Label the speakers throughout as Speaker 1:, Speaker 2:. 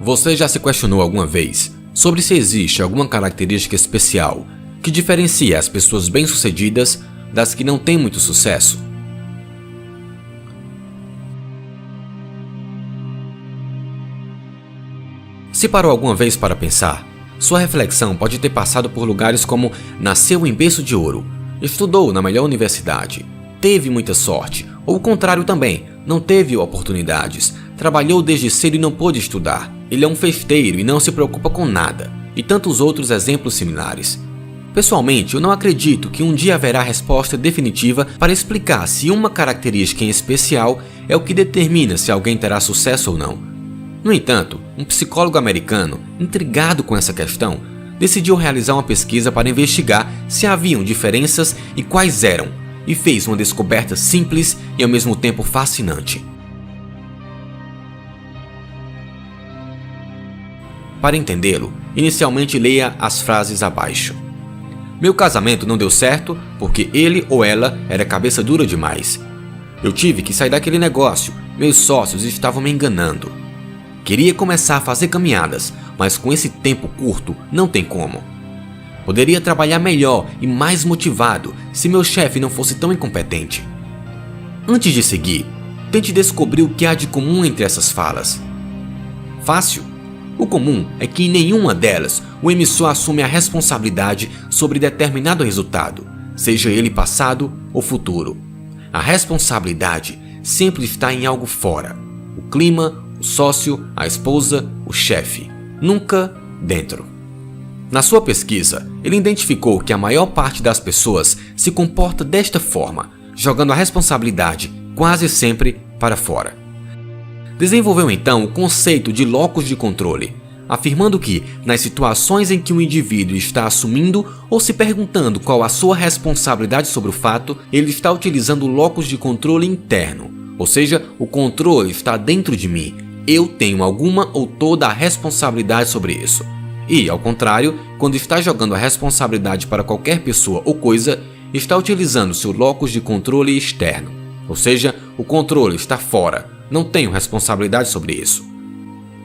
Speaker 1: Você já se questionou alguma vez sobre se existe alguma característica especial que diferencia as pessoas bem-sucedidas das que não têm muito sucesso? Se parou alguma vez para pensar, sua reflexão pode ter passado por lugares como nasceu em berço de ouro, estudou na melhor universidade, teve muita sorte, ou o contrário também, não teve oportunidades, trabalhou desde cedo e não pôde estudar, ele é um festeiro e não se preocupa com nada, e tantos outros exemplos similares. Pessoalmente, eu não acredito que um dia haverá resposta definitiva para explicar se uma característica em especial é o que determina se alguém terá sucesso ou não. No entanto, um psicólogo americano, intrigado com essa questão, decidiu realizar uma pesquisa para investigar se haviam diferenças e quais eram, e fez uma descoberta simples e ao mesmo tempo fascinante. Para entendê-lo, inicialmente leia as frases abaixo. Meu casamento não deu certo porque ele ou ela era cabeça dura demais. Eu tive que sair daquele negócio, meus sócios estavam me enganando. Queria começar a fazer caminhadas, mas com esse tempo curto não tem como. Poderia trabalhar melhor e mais motivado se meu chefe não fosse tão incompetente. Antes de seguir, tente descobrir o que há de comum entre essas falas. Fácil? O comum é que em nenhuma delas o emissor assume a responsabilidade sobre determinado resultado, seja ele passado ou futuro. A responsabilidade sempre está em algo fora: o clima, o sócio, a esposa, o chefe, nunca dentro. Na sua pesquisa, ele identificou que a maior parte das pessoas se comporta desta forma, jogando a responsabilidade quase sempre para fora. Desenvolveu então o conceito de locus de controle, afirmando que, nas situações em que o indivíduo está assumindo ou se perguntando qual a sua responsabilidade sobre o fato, ele está utilizando o locus de controle interno, ou seja, o controle está dentro de mim, eu tenho alguma ou toda a responsabilidade sobre isso. E, ao contrário, quando está jogando a responsabilidade para qualquer pessoa ou coisa, está utilizando seu locus de controle externo, ou seja, o controle está fora, não tenho responsabilidade sobre isso.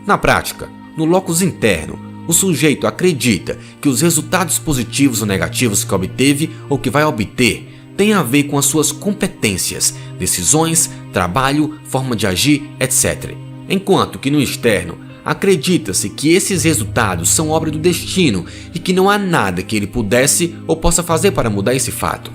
Speaker 1: Na prática, no locus interno, o sujeito acredita que os resultados positivos ou negativos que obteve ou que vai obter têm a ver com as suas competências, decisões, trabalho, forma de agir, etc. Enquanto que no externo, acredita-se que esses resultados são obra do destino e que não há nada que ele pudesse ou possa fazer para mudar esse fato.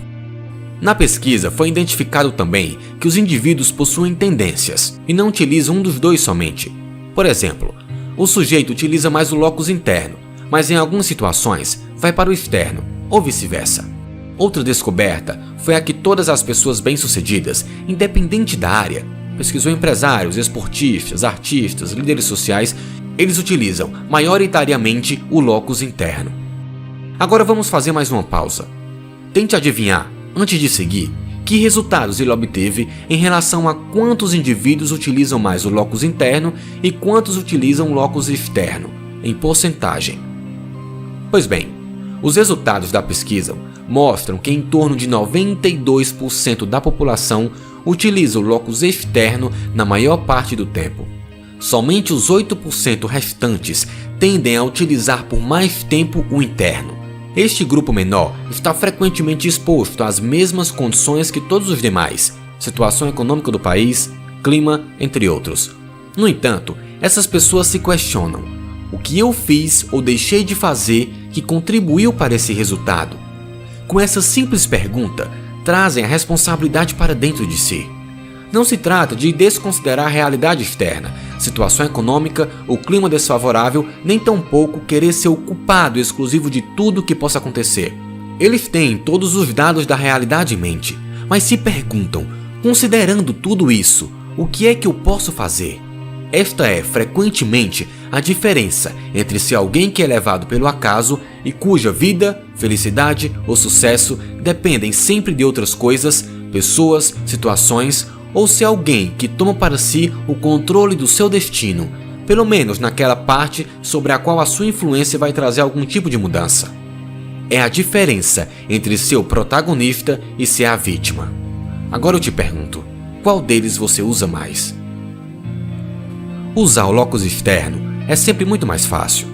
Speaker 1: Na pesquisa foi identificado também que os indivíduos possuem tendências e não utilizam um dos dois somente. Por exemplo, o sujeito utiliza mais o locus interno, mas em algumas situações vai para o externo, ou vice-versa. Outra descoberta foi a que todas as pessoas bem-sucedidas, independente da área, pesquisou empresários, esportistas, artistas, líderes sociais, eles utilizam maioritariamente o locus interno. Agora vamos fazer mais uma pausa. Tente adivinhar, antes de seguir, que resultados ele obteve em relação a quantos indivíduos utilizam mais o locus interno e quantos utilizam o locus externo, em porcentagem. Pois bem, os resultados da pesquisa mostram que em torno de 92% da população utiliza o locus externo na maior parte do tempo. Somente os 8% restantes tendem a utilizar por mais tempo o interno. Este grupo menor está frequentemente exposto às mesmas condições que todos os demais, situação econômica do país, clima, entre outros. No entanto, essas pessoas se questionam: o que eu fiz ou deixei de fazer que contribuiu para esse resultado? Com essa simples pergunta, trazem a responsabilidade para dentro de si. Não se trata de desconsiderar a realidade externa, situação econômica ou clima desfavorável, nem tampouco querer ser o culpado exclusivo de tudo que possa acontecer. Eles têm todos os dados da realidade em mente, mas se perguntam, considerando tudo isso, o que é que eu posso fazer? Esta é, frequentemente, a diferença entre se alguém que é levado pelo acaso e cuja vida, felicidade ou sucesso dependem sempre de outras coisas, pessoas, situações, ou se alguém que toma para si o controle do seu destino, pelo menos naquela parte sobre a qual a sua influência vai trazer algum tipo de mudança. É a diferença entre ser o protagonista e ser a vítima. Agora eu te pergunto, qual deles você usa mais? Usar o locus externo é sempre muito mais fácil.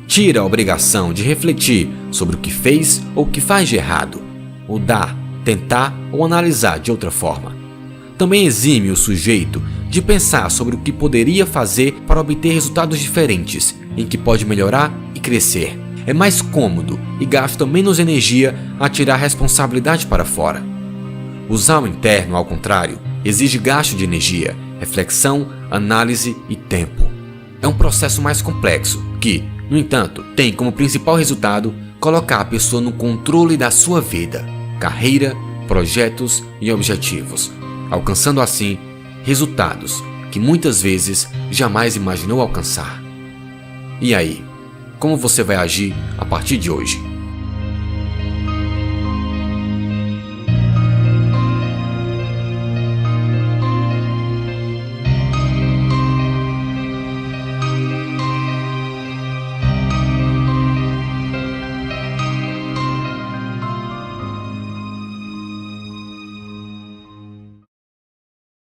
Speaker 1: Tira a obrigação de refletir sobre o que fez ou o que faz de errado, mudar, tentar ou analisar de outra forma. Também exime o sujeito de pensar sobre o que poderia fazer para obter resultados diferentes, em que pode melhorar e crescer. É mais cômodo e gasta menos energia a tirar a responsabilidade para fora. Usar o interno, ao contrário, exige gasto de energia, reflexão, análise e tempo. É um processo mais complexo que, no entanto, tem como principal resultado colocar a pessoa no controle da sua vida, carreira, projetos e objetivos, alcançando assim resultados que muitas vezes jamais imaginou alcançar. E aí, como você vai agir a partir de hoje?